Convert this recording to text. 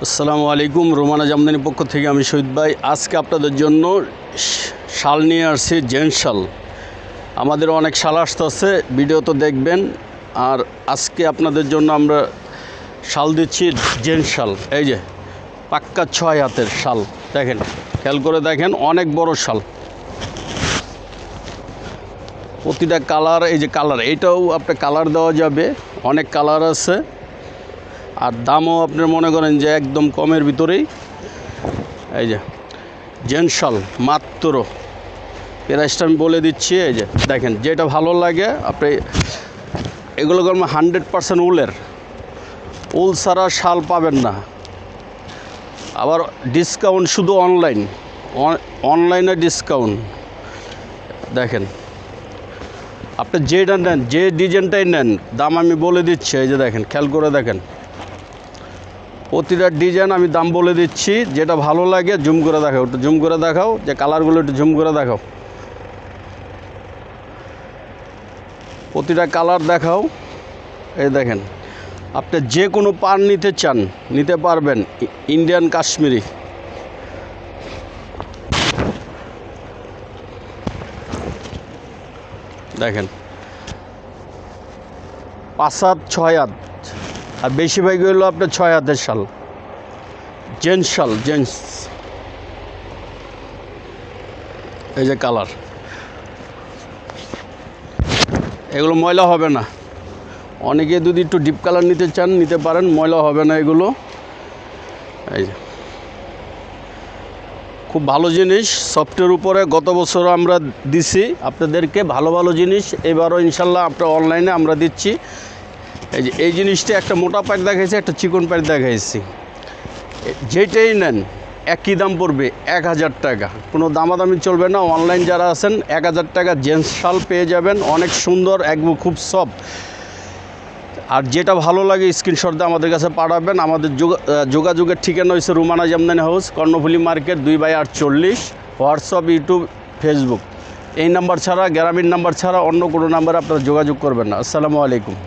আসসালামু আলাইকুম। রোমানা জামদানি পক্ষ থেকে আমি শহীদ ভাই। আজকে আপনাদের জন্য শাল নিয়ে আসছি, জেন্টস শাল। আমাদের অনেক শাল আসতেছে, ভিডিও তো দেখবেন। আর আজকে আপনাদের জন্য আমরা শাল দিচ্ছি, জেন্টস শাল। এই যে পাক্কা 6 হাতের শাল, দেখেন, খেয়াল করে দেখেন, অনেক বড় শাল। প্রতিটা কালার, এই যে কালার, এটাও আপনার কালার দেওয়া যাবে, অনেক কালার আছে। আর দামও আপনার মনে করেন যে একদম কমের ভিতরেই। এই যে জেন্টস শাল, মাত্র প্রাইসটা আমি বলে দিচ্ছি। এই যে দেখেন, যেটা ভালো লাগে আপনি, এগুলো 100% উলের, উল ছাড়া শাল পাবেন না। আবার ডিসকাউন্ট শুধু অনলাইনে ডিসকাউন্ট। দেখেন, আপনি যেটা নেন, যে ডিজাইনটাই নেন, দাম আমি বলে দিচ্ছি। এই যে দেখেন, খেয়াল করে দেখেন, প্রতিটা ডিজাইন আমি দাম বলে দিচ্ছি। যেটা ভালো লাগে জুম করে দেখাও, একটু জুম করে দেখাও, যে কালারগুলো একটু জুম করে দেখাও, প্রতিটা কালার দেখাও। এই দেখেন, আপনি যে কোনো পার নিতে চান নিতে পারবেন, ইন্ডিয়ান কাশ্মীরি। দেখেন, 5 হাত 6 হাত, আর বেশিরভাগ হলো আপনার 6 হাতের শাল, জেন্টস শাল, জেন্টস। এই যে কালার, এগুলো ময়লা হবে না। অনেকে যদি একটু ডিপ কালার নিতে চান নিতে পারেন, ময়লা হবে না এগুলো। এই যে খুব ভালো জিনিস, সফটের উপরে। গত বছর আমরা দিছি আপনাদেরকে ভালো ভালো জিনিস, এবারও ইনশাল্লাহ আপনার অনলাইনে আমরা দিচ্ছি। এই যে এই জিনিসটা একটা মোটা পাইট দেখাইছি, একটা চিকন পাইট দেখাইছি। যেটাই নেন একই দাম পড়বে, 1000 টাকা। কোনো দামাদামি চলবে না। অনলাইন যারা আছেন, 1000 টাকা জেন্টস শাল পেয়ে যাবেন, অনেক সুন্দর, একদম খুব সফট। আর যেটা ভালো লাগে স্ক্রিনশট দিয়ে আমাদের কাছে পাঠাবেন। আমাদের যোগাযোগের ঠিকানা হচ্ছে Romana Jamdani house, Karnaphuli market, 2/48। WhatsApp, YouTube, Facebook. এই নাম্বার ছাড়া, গ্রামীণ নাম্বার ছাড়া অন্য কোনো নাম্বারে আপনারা যোগাযোগ করবেন না। আসসালামু আলাইকুম।